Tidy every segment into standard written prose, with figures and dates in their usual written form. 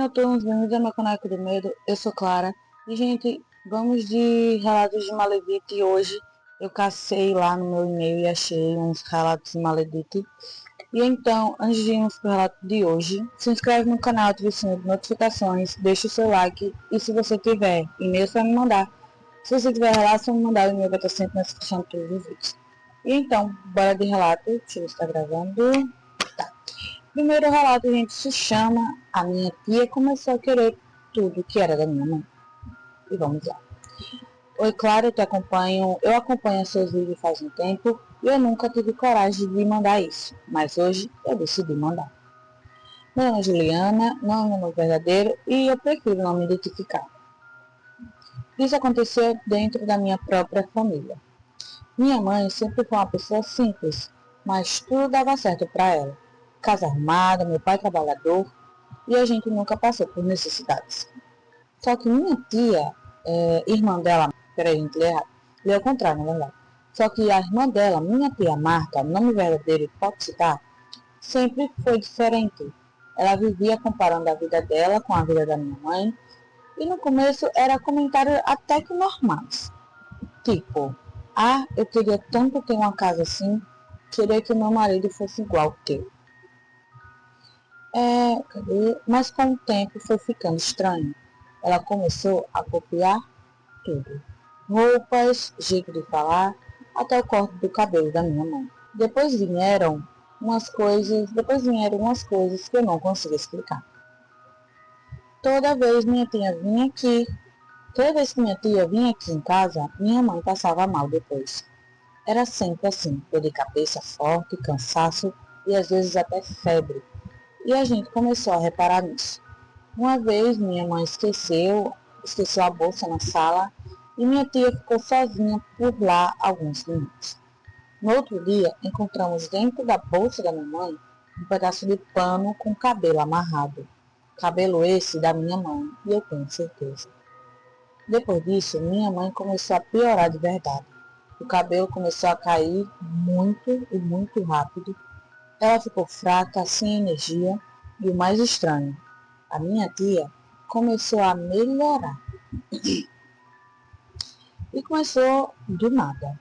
noturnos, bem-vindos ao meu canal aqui do Medo, eu sou Clara. E gente, vamos de relatos de Maledite. E hoje eu cacei lá no meu e-mail e achei uns relatos de Maledite. E então, antes de irmos para o relato de hoje, se inscreve no canal, ativa o sininho de notificações, deixa o seu like. E se você tiver e-mail, só me mandar. Se você tiver relato, só me mandar, o e-mail vai estar sempre na descrição de todos os vídeos. E então, bora de relato. Deixa eu ver se está gravando. Primeiro relato, a gente, se chama A Minha Tia Começou a Querer Tudo que Era da Minha Mãe. E vamos lá. Oi, Clara, eu acompanho seus vídeos faz um tempo e eu nunca tive coragem de mandar isso, mas hoje eu decidi mandar. Meu nome é Juliana, não é meu nome verdadeiro e eu prefiro não me identificar. Isso aconteceu dentro da minha própria família. Minha mãe sempre foi uma pessoa simples, mas tudo dava certo para ela. Casa arrumada, meu pai trabalhador, e a gente nunca passou por necessidades. Só que minha tia, irmã dela, peraí, gente, lê ao contrário, na verdade. Só que a irmã dela, minha tia Marta, nome verdadeiro, pode citar, sempre foi diferente. Ela vivia comparando a vida dela com a vida da minha mãe, e no começo era comentário até que normais. Tipo, eu queria tanto ter uma casa assim, queria que meu marido fosse igual ao teu. Mas com o tempo foi ficando estranho. Ela começou a copiar tudo. Roupas, jeito de falar, até o corte do cabelo da minha mãe. Depois vieram umas coisas que eu não consigo explicar. Toda vez que minha tia vinha aqui em casa, minha mãe passava mal depois. Era sempre assim, dor de cabeça forte, cansaço e às vezes até febre. E a gente começou a reparar nisso. Uma vez minha mãe esqueceu a bolsa na sala e minha tia ficou sozinha por lá alguns minutos. No outro dia, encontramos dentro da bolsa da minha mãe um pedaço de pano com cabelo amarrado. Cabelo esse da minha mãe, e eu tenho certeza. Depois disso, minha mãe começou a piorar de verdade. O cabelo começou a cair muito e muito rápido. Ela ficou fraca, sem energia e o mais estranho, a minha tia começou a melhorar. E começou do nada.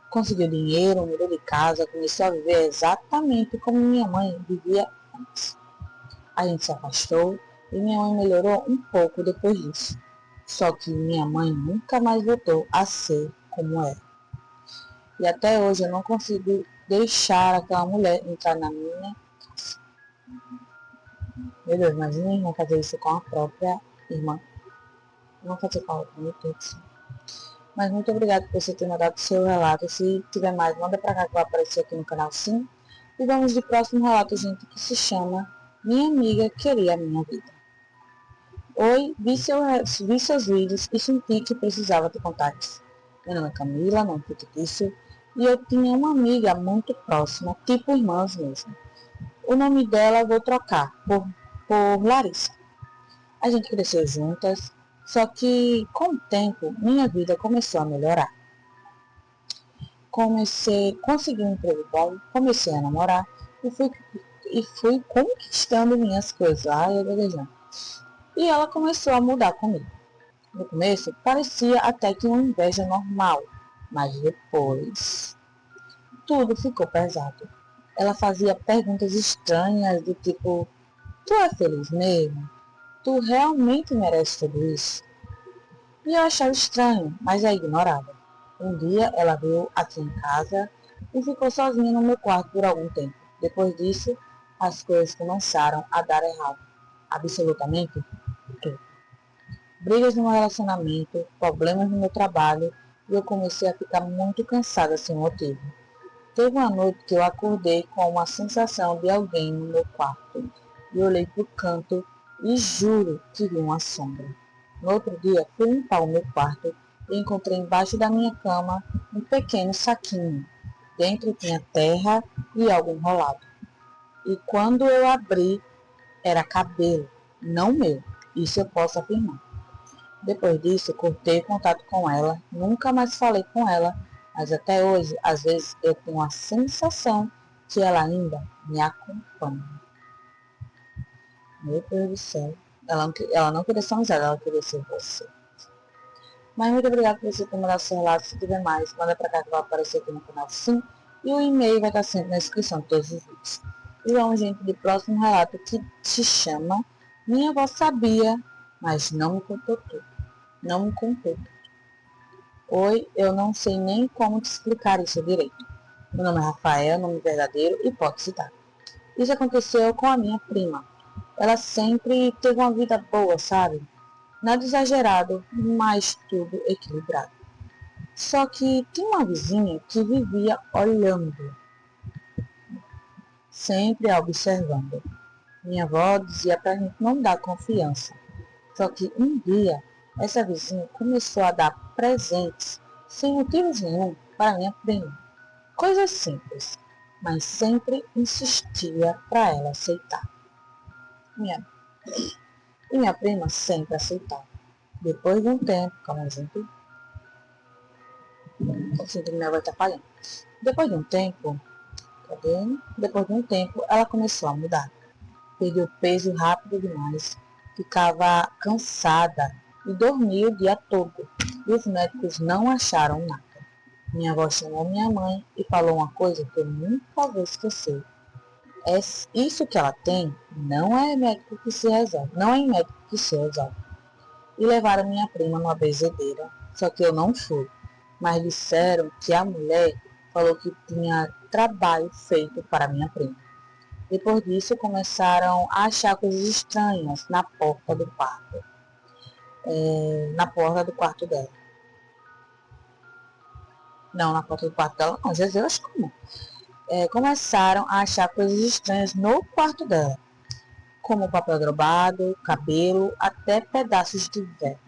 Conseguiu dinheiro, mudou de casa, começou a viver exatamente como minha mãe vivia antes. A gente se afastou e minha mãe melhorou um pouco depois disso. Só que minha mãe nunca mais voltou a ser como era. E até hoje eu não consigo deixar aquela mulher entrar na minha casa. Meu Deus, imagina a irmã fazer isso com a própria irmã. Não fazer com a outra, meu Deus. Mas muito obrigada por você ter mandado seu relato. Se tiver mais, manda pra cá que vai aparecer aqui no canal sim. E vamos de próximo relato, gente, que se chama Minha Amiga Queria a Minha Vida. Oi, vi seus vídeos e senti que precisava te contar isso. Meu nome é Camila, nome fictício, e eu tinha uma amiga muito próxima, tipo irmãs mesmo. O nome dela eu vou trocar por Larissa. A gente cresceu juntas, só que com o tempo minha vida começou a melhorar. Consegui um emprego bom, comecei a namorar e fui conquistando minhas coisas. Ai, eu gaguejando. E ela começou a mudar comigo. No começo parecia até que uma inveja normal, mas depois tudo ficou pesado. Ela fazia perguntas estranhas do tipo, tu é feliz mesmo? Tu realmente merece tudo isso? E eu achava estranho, mas a ignorava. Um dia ela veio aqui em casa e ficou sozinha no meu quarto por algum tempo. Depois disso, as coisas começaram a dar errado. Absolutamente tudo. Brigas no meu relacionamento, problemas no meu trabalho e eu comecei a ficar muito cansada sem motivo. Teve uma noite que eu acordei com uma sensação de alguém no meu quarto e olhei para o canto e juro que vi uma sombra. No outro dia, fui limpar o meu quarto e encontrei embaixo da minha cama um pequeno saquinho. Dentro tinha terra e algo enrolado. E quando eu abri, era cabelo, não meu. Isso eu posso afirmar. Depois disso, cortei o contato com ela, nunca mais falei com ela, mas até hoje, às vezes, eu tenho a sensação que ela ainda me acompanha. Meu Deus do céu. Ela não queria ser amizade, ela queria ser você. Mas muito obrigada por você ter mandado seu relato. Se tiver mais, manda pra cá que vai aparecer aqui no canal sim. E o e-mail vai estar sempre na descrição de todos os vídeos. E vamos, gente, de próximo relato que se chama Minha Avó Sabia, mas não me contou tudo. Não me contou. Oi, eu não sei nem como te explicar isso direito. Meu nome é Rafael, nome verdadeiro e pode citar. Isso aconteceu com a minha prima. Ela sempre teve uma vida boa, sabe? Nada exagerado, mas tudo equilibrado. Só que tinha uma vizinha que vivia olhando, sempre a observando. Minha avó dizia pra gente não dar confiança. Só que um dia, essa vizinha começou a dar presentes, sem motivos nenhum, para minha prima. Coisas simples, mas sempre insistia para ela aceitar. Minha, e minha prima sempre aceitava. Depois de um tempo, calma gente, sinto que minha avó está falhando. Depois de um tempo, Depois de um tempo, ela começou a mudar. Perdeu peso rápido demais, ficava cansada e dormia o dia todo. E os médicos não acharam nada. Minha avó chamou minha mãe e falou uma coisa que eu nunca vou esquecer. Isso que ela tem não é médico que se resolve, não é em médico que se resolve. E levaram minha prima numa benzedeira, só que eu não fui. Mas disseram que a mulher falou que tinha trabalho feito para minha prima. Depois disso, começaram a achar coisas estranhas na porta do quarto, na porta do quarto dela. Não, na porta do quarto dela não, Jesus, eu acho que não. Começaram a achar coisas estranhas no quarto dela, como papel dobrado, cabelo, até pedaços de véu.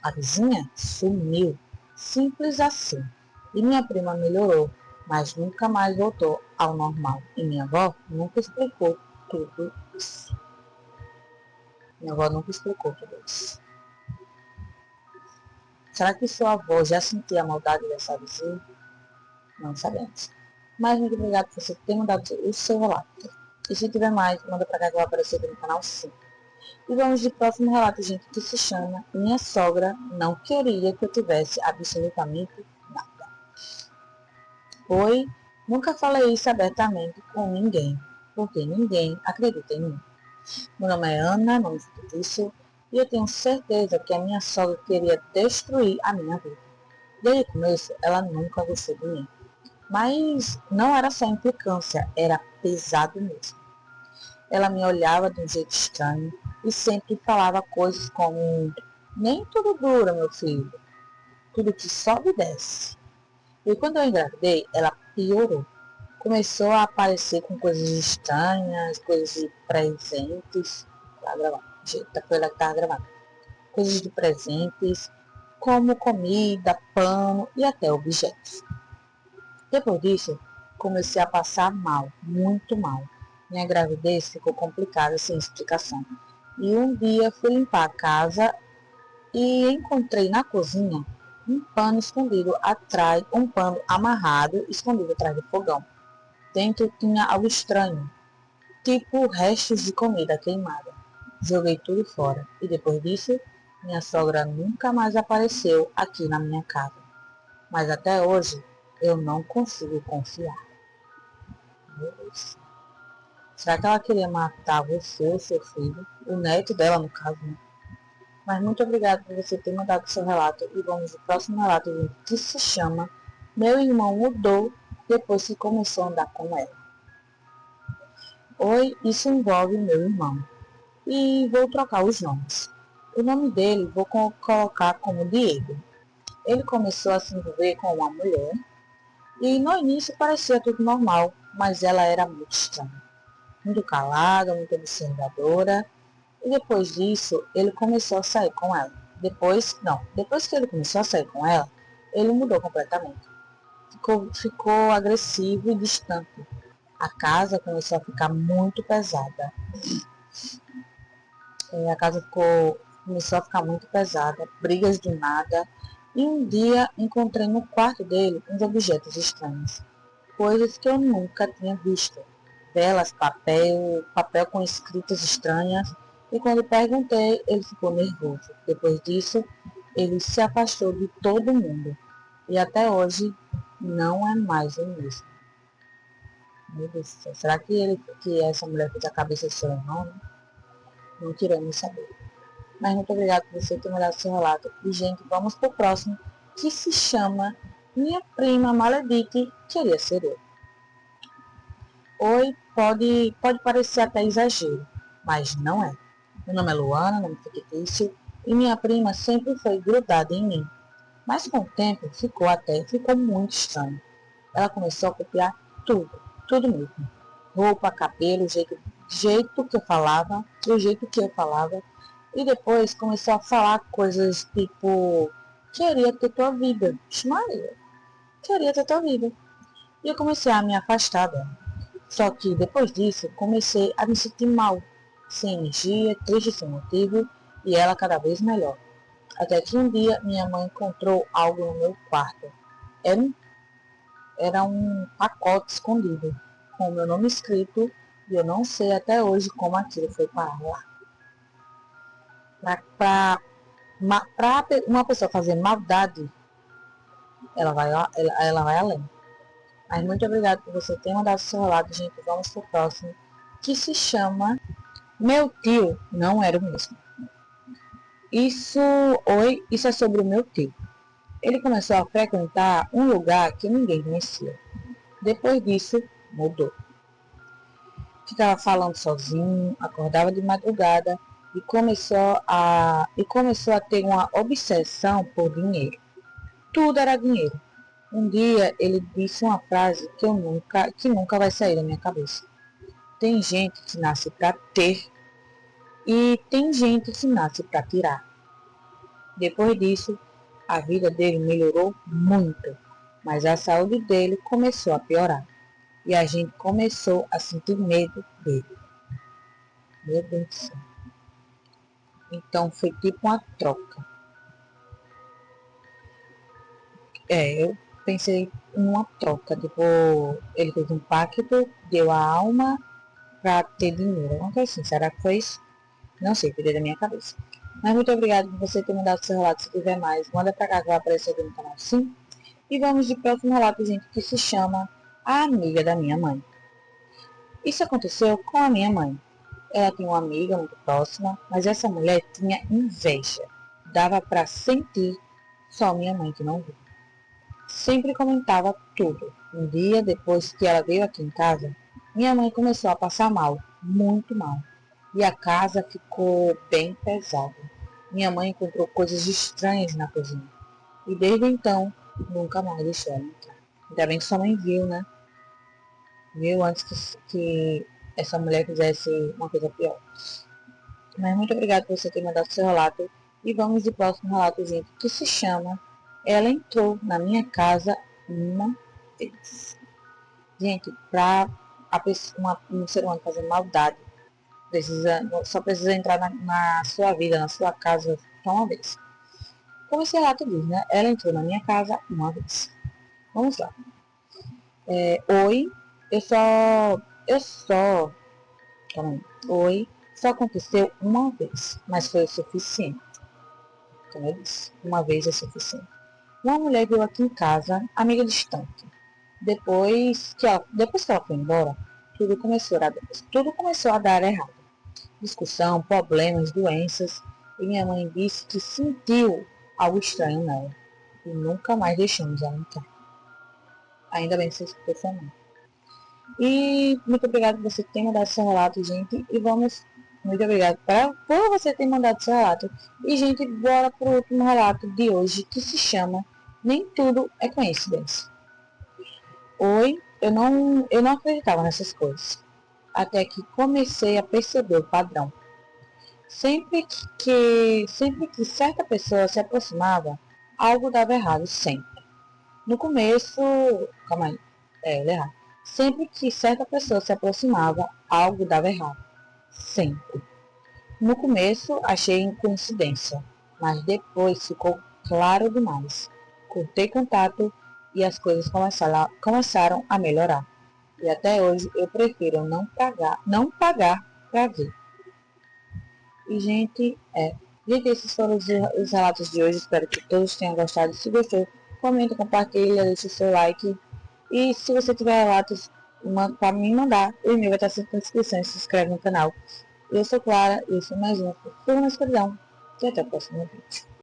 A vizinha sumiu, simples assim. E minha prima melhorou, mas nunca mais voltou ao normal. E minha avó nunca explicou tudo isso. Minha avó nunca explicou tudo isso. Será que sua avó já sentia a maldade dessa vizinha? Não sabemos. Mas muito obrigado por você ter mandado o seu relato. E se tiver mais, manda pra cá que vai aparecer aqui no canal sim. E vamos de próximo relato, gente, que se chama Minha Sogra Não Queria Que Eu Tivesse Absolutamente Nada. Oi, nunca falei isso abertamente com ninguém, porque ninguém acredita em mim. Meu nome é Ana, nome fictício, e eu tenho certeza que a minha sogra queria destruir a minha vida. Desde o começo, ela nunca gostou de mim. Mas não era só implicância, era pesado mesmo. Ela me olhava de um jeito estranho e sempre falava coisas como: nem tudo dura, meu filho, tudo que sobe e desce. E quando eu engravidei, ela piorou. Começou a aparecer com coisas estranhas, coisas de presentes. Tá gravando, ela que tava gravando. Coisas de presentes, como comida, pano e até objetos. Depois disso, comecei a passar mal, muito mal. Minha gravidez ficou complicada sem explicação. E um dia fui limpar a casa e encontrei na cozinha um pano escondido atrás, um pano amarrado escondido atrás do fogão. Dentro tinha algo estranho, tipo restos de comida queimada. Joguei tudo fora e depois disso, minha sogra nunca mais apareceu aqui na minha casa. Mas até hoje, eu não consigo confiar. Meu Deus. Será que ela queria matar você, o seu filho? O neto dela, no caso, né? Mas muito obrigada por você ter mandado seu relato. E vamos ao próximo relato, gente, que se chama Meu Irmão Mudou Depois que Começou a Andar com Ela. Oi, isso envolve meu irmão. E vou trocar os nomes. O nome dele vou colocar como Diego. Ele começou a se envolver com uma mulher. E no início parecia tudo normal, mas ela era muito estranha. Muito calada, muito observadora. E depois disso, ele começou a sair com ela. Depois que ele começou a sair com ela, ele mudou completamente. Ficou agressivo e distante. A casa começou a ficar muito pesada. Começou a ficar muito pesada, brigas do nada. E um dia encontrei no quarto dele uns objetos estranhos. Coisas que eu nunca tinha visto. Velas, papel com escritas estranhas e quando perguntei, ele ficou nervoso. Depois disso, ele se afastou de todo mundo e até hoje não é mais o mesmo. Meu Deus do céu, será que essa mulher fez a cabeça do seu irmão? Né? Não queremos saber. Mas muito obrigada por você ter mandado seu relato. E, gente, vamos pro próximo, que se chama Minha Prima Maledite Queria Ser Eu. Oi, pode parecer até exagero, mas não é. Meu nome é Luana, nome fictício, e minha prima sempre foi grudada em mim. Mas com o tempo ficou muito estranho. Ela começou a copiar tudo, tudo mesmo. Roupa, cabelo, jeito que eu falava, do jeito que eu falava. E depois começou a falar coisas tipo, queria ter tua vida. Maria, queria ter tua vida. E eu comecei a me afastar dela. Só que depois disso, comecei a me sentir mal, sem energia, triste sem motivo, e ela cada vez melhor. Até que um dia minha mãe encontrou algo no meu quarto. Era um pacote escondido, com o meu nome escrito, e eu não sei até hoje como aquilo foi parar lá. Para uma pessoa fazer maldade, ela vai além. Mas muito obrigada por você ter mandado seu relato, gente. Vamos pro próximo, que se chama Meu Tio Não Era o Mesmo. Isso é sobre o meu tio. Ele começou a frequentar um lugar que ninguém conhecia. Depois disso, mudou. Ficava falando sozinho, acordava de madrugada e começou a ter uma obsessão por dinheiro. Tudo era dinheiro. Um dia ele disse uma frase que nunca vai sair da minha cabeça. Tem gente que nasce para ter e tem gente que nasce para tirar. Depois disso, a vida dele melhorou muito, mas a saúde dele começou a piorar. E a gente começou a sentir medo dele. Meu Deus do céu. Então foi tipo uma troca. Eu pensei em uma troca. Tipo, ele fez um pacto, deu a alma para ter dinheiro. Uma coisa assim, será que foi isso? Não sei, tirei da minha cabeça. Mas muito obrigada por você ter mandado seu relato. Se tiver mais, manda pra cá que vai aparecer aqui no canal sim. E vamos de próximo relato, gente, que se chama A Amiga da Minha Mãe. Isso aconteceu com a minha mãe. Ela tinha uma amiga muito próxima, mas essa mulher tinha inveja. Dava para sentir, só minha mãe que não viu. Sempre comentava tudo. Um dia depois que ela veio aqui em casa, minha mãe começou a passar mal, muito mal. E a casa ficou bem pesada. Minha mãe encontrou coisas estranhas na cozinha. E desde então, nunca mais deixou ela entrar. Ainda bem que sua mãe viu, né? Viu antes que essa mulher fizesse uma coisa pior. Mas muito obrigada por você ter mandado seu relato. E vamos de próximo relato, gente, que se chama Ela Entrou na Minha Casa Uma Vez. Gente, para um ser humano fazer maldade, só precisa entrar na sua vida, na sua casa, só uma vez. Como esse relato diz, né? Ela entrou na minha casa uma vez. Vamos lá. Oi, eu só, calma aí. Oi, só aconteceu uma vez, mas foi o suficiente. Como eu disse, uma vez é suficiente. Uma mulher veio aqui em casa, amiga distante. Depois que ela foi embora, tudo começou a dar errado. Discussão, problemas, doenças. E minha mãe disse que sentiu algo estranho nela. E nunca mais deixamos ela entrar. Ainda bem que você escutou sua mãe. E muito obrigada por você ter mandado seu relato, gente. Muito obrigada por você ter mandado seu relato. E, gente, bora pro último relato de hoje, que se chama Nem Tudo é Coincidência. Oi, eu não acreditava nessas coisas. Até que comecei a perceber o padrão. Sempre que certa pessoa se aproximava, algo dava errado, sempre. No começo, calma aí, errado. Sempre que certa pessoa se aproximava, algo dava errado, sempre. No começo, achei coincidência, mas depois ficou claro demais. Cortei contato e as coisas começaram a melhorar. E até hoje eu prefiro não pagar para ver. E, gente, Gente, esses foram os relatos de hoje. Espero que todos tenham gostado. Se gostou, comenta, compartilha, deixa o seu like. E se você tiver relatos para me mandar, o e-mail vai estar sempre na descrição. Se inscreve no canal. Eu sou Clara, eu sou mais um. Fui na escuridão. E até o próximo vídeo.